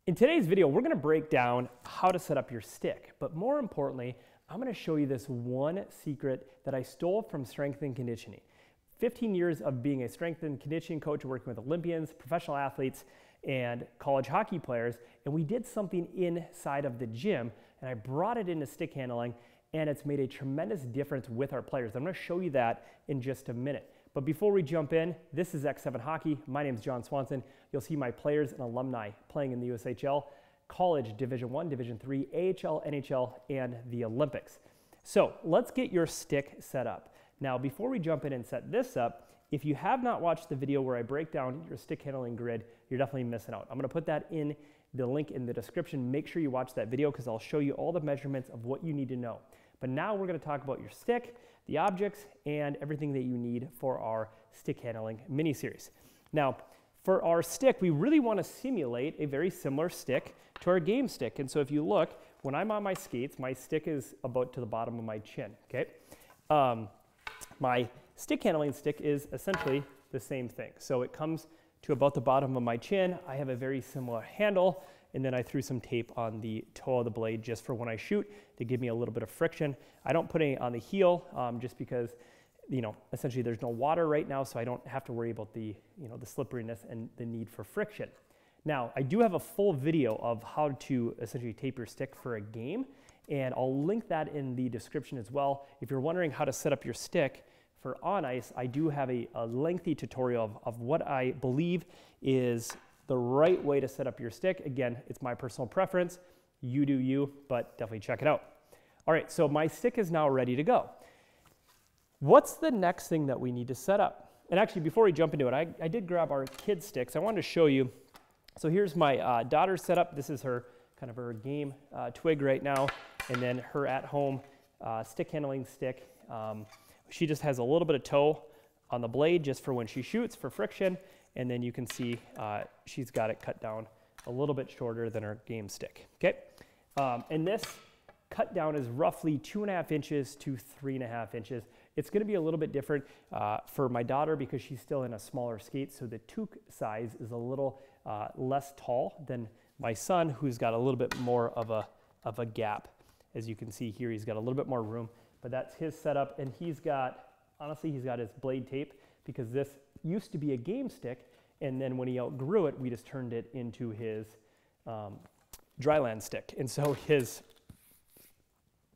In today's video, we're gonna break down how to set up your stick, but more importantly, I'm gonna show you this one secret that I stole from strength and conditioning. 15 years of being a strength and conditioning coach, working with Olympians, professional athletes, and college hockey players, and we did something inside of the gym, and I brought it into stick handling, and it's made a tremendous difference with our players. I'm gonna show you that in just a minute. But before we jump in, this is X7 Hockey. My name is John Swanson. You'll see my players and alumni playing in the USHL, college, Division I, Division III, AHL, NHL, and the Olympics. So let's get your stick set up. Now, before we jump in and set this up, if you have not watched the video where I break down your stick handling grid, you're definitely missing out. I'm gonna put that in the link in the description. Make sure you watch that video because I'll show you all the measurements of what you need to know. But now we're gonna talk about your stick, the objects, and everything that you need for our stick handling mini series. Now, for our stick, we really wanna simulate a very similar stick to our game stick. And so if you look, when I'm on my skates, my stick is about to the bottom of my chin, okay? My stick handling stick is essentially the same thing. So it comes to about the bottom of my chin. I have a very similar handle, and then I threw some tape on the toe of the blade just for when I shoot to give me a little bit of friction. I don't put any on the heel just because, essentially there's no water right now, so I don't have to worry about the, the slipperiness and the need for friction. Now, I do have a full video of how to essentially tape your stick for a game, and I'll link that in the description as well. If you're wondering how to set up your stick for on ice, I do have a lengthy tutorial of what I believe is the right way to set up your stick. Again, it's my personal preference. You do you, but definitely check it out. All right, so my stick is now ready to go. What's the next thing that we need to set up? And actually, before we jump into it, I did grab our kid sticks. I wanted to show you. So here's my daughter's setup. This is her kind of her game twig right now, and then her at-home stick handling stick. She just has a little bit of toe on the blade just for when she shoots for friction, and then you can see she's got it cut down a little bit shorter than her game stick, okay? And this cut down is roughly 2.5 inches to 3.5 inches. It's gonna be a little bit different for my daughter because she's still in a smaller skate, so the toque size is a little less tall than my son, who's got a little bit more of a gap. As you can see here, he's got a little bit more room, but that's his setup, and he's got his blade tape because this used to be a game stick, and then when he outgrew it, we just turned it into his dryland stick, and so his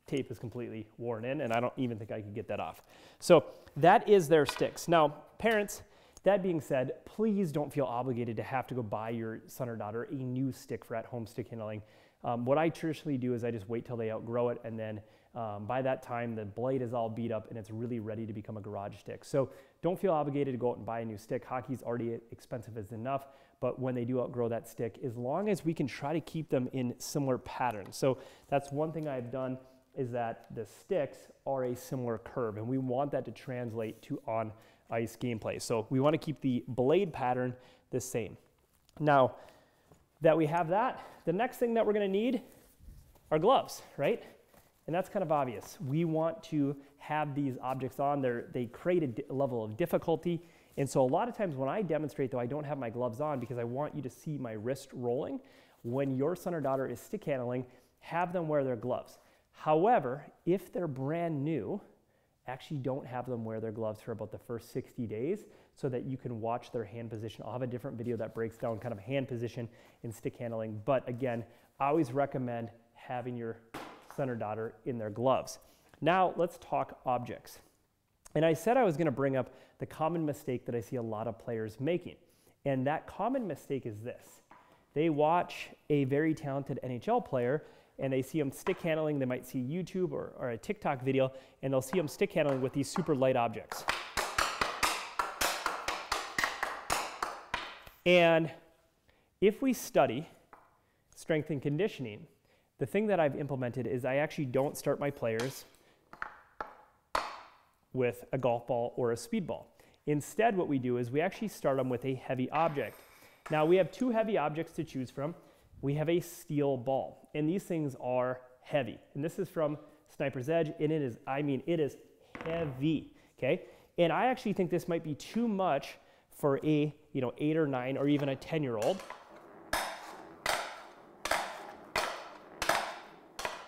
tape is completely worn in, and I don't even think I could get that off. So that is their sticks. Now, parents, that being said, please don't feel obligated to have to go buy your son or daughter a new stick for at-home stick handling. What I traditionally do is I just wait till they outgrow it, and then by that time, the blade is all beat up and it's really ready to become a garage stick. So don't feel obligated to go out and buy a new stick. Hockey's already expensive as enough, but when they do outgrow that stick, as long as we can try to keep them in similar patterns. So that's one thing I've done, is that the sticks are a similar curve, and we want that to translate to on-ice gameplay. So we want to keep the blade pattern the same. Now that we have that, the next thing that we're going to need are gloves, right? And that's kind of obvious. We want to have these objects on there. They create a level of difficulty. And so a lot of times when I demonstrate, though, I don't have my gloves on because I want you to see my wrist rolling. When your son or daughter is stick handling, have them wear their gloves. However, if they're brand new, actually don't have them wear their gloves for about the first 60 days so that you can watch their hand position. I'll have a different video that breaks down kind of hand position in stick handling. But again, I always recommend having your son or daughter in their gloves. Now let's talk objects. And I said I was gonna bring up the common mistake that I see a lot of players making. And that common mistake is this. They watch a very talented NHL player and they see them stick handling. They might see YouTube or a TikTok video, and they'll see them stick handling with these super light objects. And if we study strength and conditioning, the thing that I've implemented is I actually don't start my players with a golf ball or a speed ball. Instead, what we do is we actually start them with a heavy object. Now, we have two heavy objects to choose from. We have a steel ball, and these things are heavy. And this is from Sniper's Edge, and it is heavy, okay? And I actually think this might be too much for a 8 or 9 or even a 10-year-old.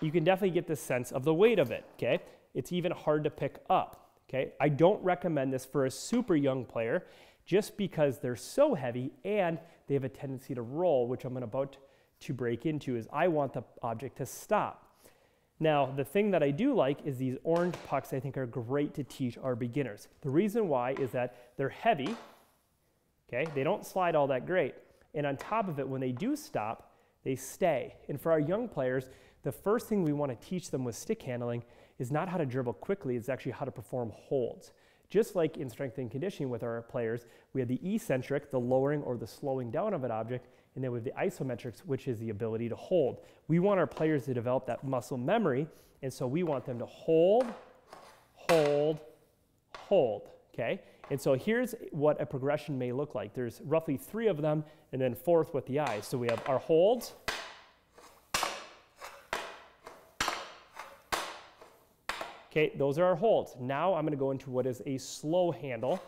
you can definitely get the sense of the weight of it, okay? It's even hard to pick up, okay? I don't recommend this for a super young player just because they're so heavy and they have a tendency to roll, which I'm about to break into, is I want the object to stop. Now, the thing that I do like is these orange pucks I think are great to teach our beginners. The reason why is that they're heavy, okay? They don't slide all that great. And on top of it, when they do stop, they stay. And for our young players, the first thing we want to teach them with stick handling is not how to dribble quickly, it's actually how to perform holds. Just like in strength and conditioning with our players, we have the eccentric, the lowering or the slowing down of an object, and then we have the isometrics, which is the ability to hold. We want our players to develop that muscle memory, and so we want them to hold, hold, hold, okay? And so here's what a progression may look like. There's roughly 3 of them, and then 4th with the eyes. So we have our holds, okay, those are our holds. Now I'm gonna go into what is a slow handle.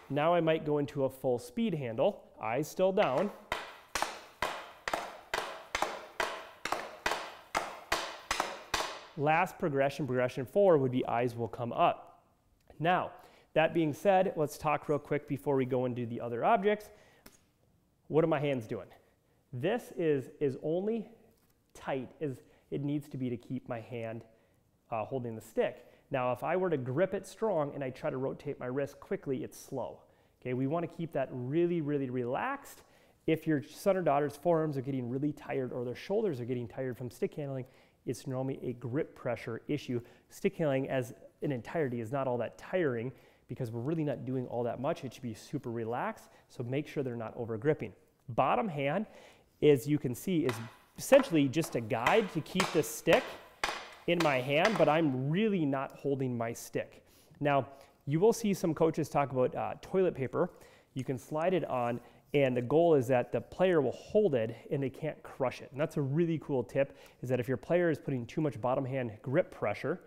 Now I might go into a full speed handle, eyes still down. Last progression, progression 4, would be eyes will come up. Now, that being said, let's talk real quick before we go into the other objects. What are my hands doing? This is only tight as it needs to be to keep my hand holding the stick. Now, if I were to grip it strong and I try to rotate my wrist quickly, it's slow. Okay, we want to keep that really, really relaxed. If your son or daughter's forearms are getting really tired or their shoulders are getting tired from stick handling, it's normally a grip pressure issue. Stick handling as an entirety is not all that tiring because we're really not doing all that much. It should be super relaxed, so make sure they're not over gripping. Bottom hand, as you can see, is essentially just a guide to keep the stick in my hand, but I'm really not holding my stick. Now, you will see some coaches talk about toilet paper. You can slide it on, and the goal is that the player will hold it and they can't crush it. And that's a really cool tip, is that if your player is putting too much bottom hand grip pressure,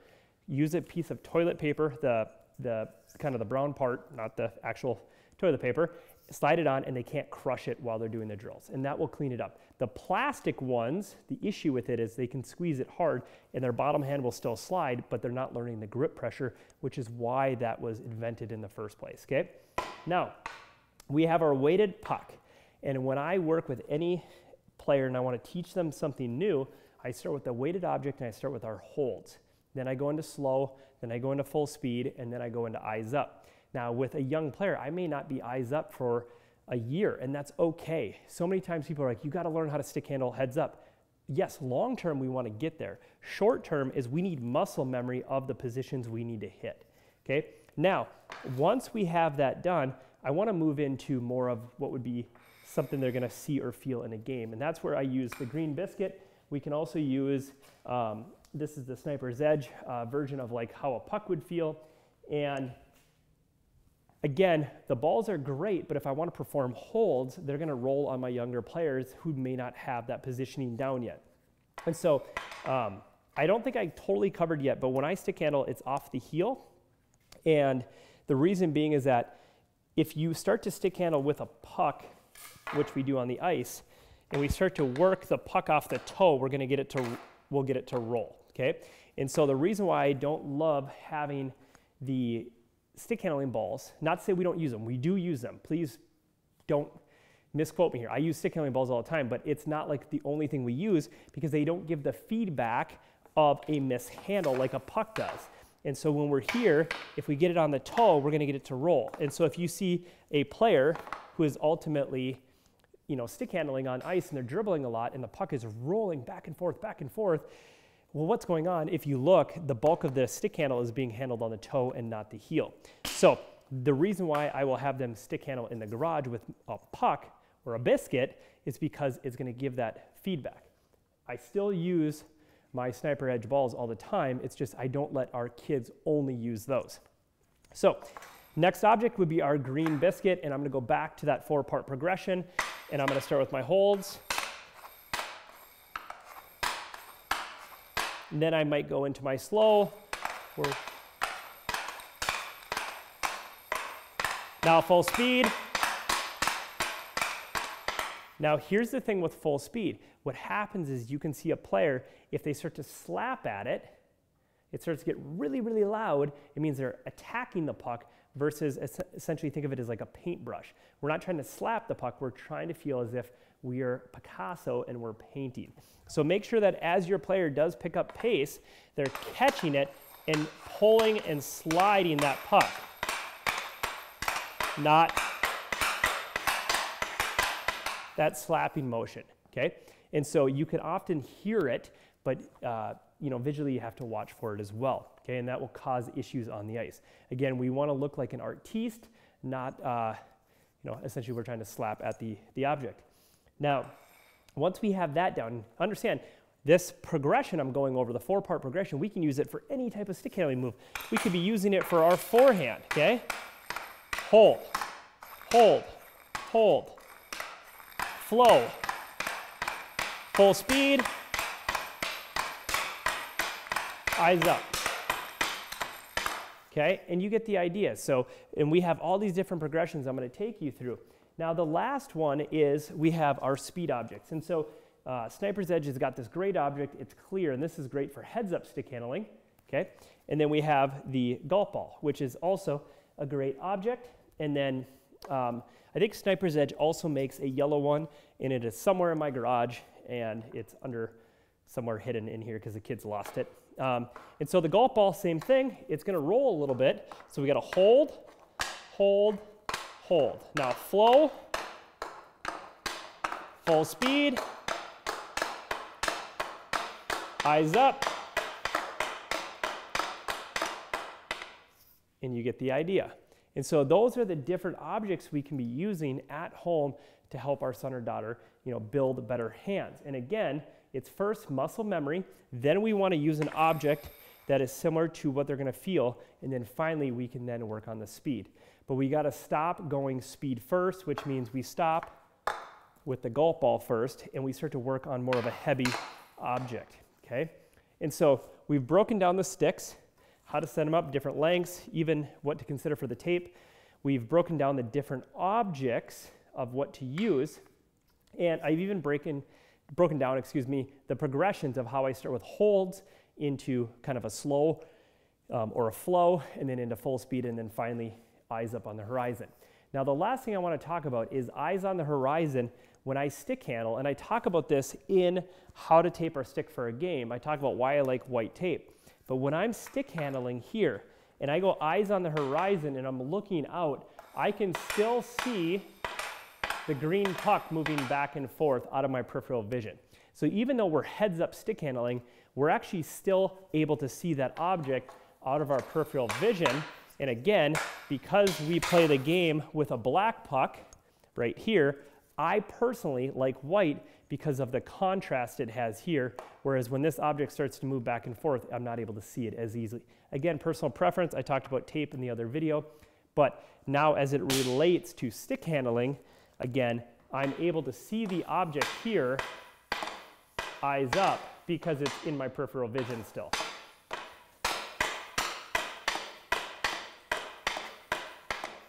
use a piece of toilet paper, the kind of the brown part, not the actual toilet paper, slide it on and they can't crush it while they're doing the drills, and that will clean it up. The plastic ones, the issue with it is they can squeeze it hard and their bottom hand will still slide, but they're not learning the grip pressure, which is why that was invented in the first place, okay? Now, we have our weighted puck, and when I work with any player and I want to teach them something new, I start with the weighted object and I start with our holds. Then I go into slow, then I go into full speed, and then I go into eyes up. Now, with a young player, I may not be eyes up for a year, and that's okay. So many times people are like, you got to learn how to stick handle heads up. Yes, long term, we want to get there. Short term is we need muscle memory of the positions we need to hit, okay? Now, once we have that done, I want to move into more of what would be something they're going to see or feel in a game, and that's where I use the green biscuit. We can also use, this is the Sniper's Edge version of like how a puck would feel, and again, the balls are great, but if I want to perform holds, they're going to roll on my younger players who may not have that positioning down yet. And so I don't think I totally covered yet, but when I stick handle, it's off the heel. And the reason being is that if you start to stick handle with a puck, which we do on the ice, and we start to work the puck off the toe, we'll get it to roll, okay? And so the reason why I don't love having the stick handling balls, not to say we don't use them, we do use them. Please don't misquote me here. I use stick handling balls all the time, but it's not like the only thing we use because they don't give the feedback of a mishandle like a puck does. And so when we're here, if we get it on the toe, we're gonna get it to roll. And so if you see a player who is ultimately, you know, stick handling on ice and they're dribbling a lot and the puck is rolling back and forth, well, what's going on? If you look, the bulk of the stick handle is being handled on the toe and not the heel. So the reason why I will have them stick handle in the garage with a puck or a biscuit is because it's going to give that feedback. I still use my Sniper Edge balls all the time. It's just I don't let our kids only use those. So next object would be our green biscuit, and I'm going to go back to that 4-part progression, and I'm going to start with my holds. And then I might go into my slow. Now full speed. Now, here's the thing with full speed. What happens is you can see a player, if they start to slap at it, it starts to get really, really loud. It means they're attacking the puck versus essentially think of it as like a paintbrush. We're not trying to slap the puck. We're trying to feel as if we are Picasso and we're painting. So make sure that as your player does pick up pace, they're catching it and pulling and sliding that puck. Not that slapping motion, okay? And so you can often hear it, but visually you have to watch for it as well, okay? And that will cause issues on the ice. Again, we want to look like an artiste, not, essentially we're trying to slap at the object. Now, once we have that down, understand this progression I'm going over, the 4-part progression, we can use it for any type of stick handling move. We could be using it for our forehand, okay? Hold, hold, hold, flow, full speed, eyes up, okay? And you get the idea. So, and we have all these different progressions I'm going to take you through. Now, the last one is we have our speed objects. And so Sniper's Edge has got this great object. It's clear, and this is great for heads-up stick handling, okay? And then we have the golf ball, which is also a great object. And then I think Sniper's Edge also makes a yellow one, and it is somewhere in my garage, and it's under somewhere hidden in here because the kids lost it. And so the golf ball, same thing. It's going to roll a little bit. So we got to hold, hold, hold. Now flow, full speed, eyes up, and you get the idea. And so those are the different objects we can be using at home to help our son or daughter, build better hands. And again, it's first muscle memory, then we want to use an object that is similar to what they're going to feel, and then finally we can then work on the speed. But we got to stop going speed first, which means we stop with the golf ball first, and we start to work on more of a heavy object, okay? And so we've broken down the sticks, how to set them up, different lengths, even what to consider for the tape. We've broken down the different objects of what to use, and I've even broken down, the progressions of how I start with holds into kind of a slow or a flow, and then into full speed, and then finally eyes up on the horizon. Now, the last thing I want to talk about is eyes on the horizon when I stick handle, and I talk about this in how to tape our stick for a game. I talk about why I like white tape. But when I'm stick handling here, and I go eyes on the horizon and I'm looking out, I can still see the green puck moving back and forth out of my peripheral vision. So even though we're heads up stick handling, we're actually still able to see that object out of our peripheral vision. And again, because we play the game with a black puck right here, I personally like white because of the contrast it has here, whereas when this object starts to move back and forth, I'm not able to see it as easily. Again, personal preference, I talked about tape in the other video, but now as it relates to stick handling, again, I'm able to see the object here, eyes up, because it's in my peripheral vision still.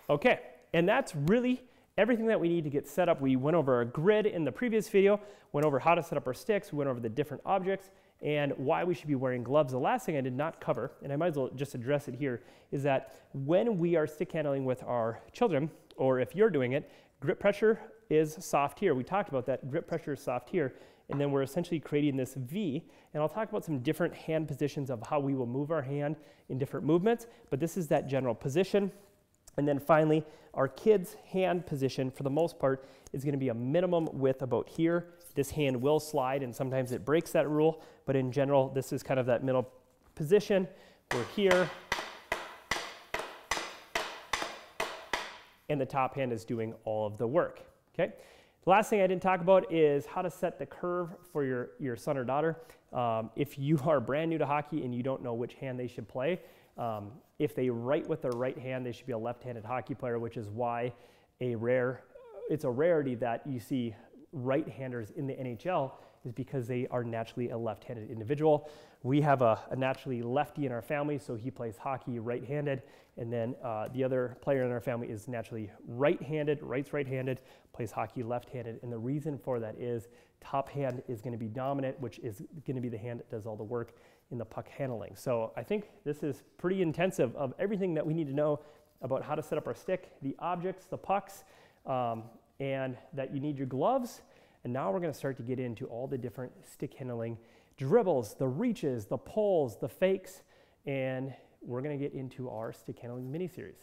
Okay, and that's really everything that we need to get set up. We went over a grid in the previous video, went over how to set up our sticks, we went over the different objects, and why we should be wearing gloves. The last thing I did not cover, and I might as well just address it here, is that when we are stick handling with our children, or if you're doing it, grip pressure is soft here. We talked about that. Grip pressure is soft here, and then we're essentially creating this V, and I'll talk about some different hand positions of how we will move our hand in different movements, but this is that general position. And then finally, our kid's hand position, for the most part, is going to be a minimum width about here. This hand will slide, and sometimes it breaks that rule, but in general, this is kind of that middle position. We're here, and the top hand is doing all of the work, okay? The last thing I didn't talk about is how to set the curve for your son or daughter. If you are brand new to hockey and you don't know which hand they should play, if they write with their right hand, they should be a left-handed hockey player, which is why it's a rarity that you see right-handers in the NHL is because they are naturally a left-handed individual. We have a naturally lefty in our family, so he plays hockey right-handed, and then the other player in our family is naturally right-handed, right-handed, plays hockey left-handed, and the reason for that is top hand is going to be dominant, which is going to be the hand that does all the work in the puck handling. So I think this is pretty intensive of everything that we need to know about how to set up our stick, the objects, the pucks, and that you need your gloves. And now we're going to start to get into all the different stick handling dribbles, the reaches, the pulls, the fakes, and we're going to get into our stick handling mini series.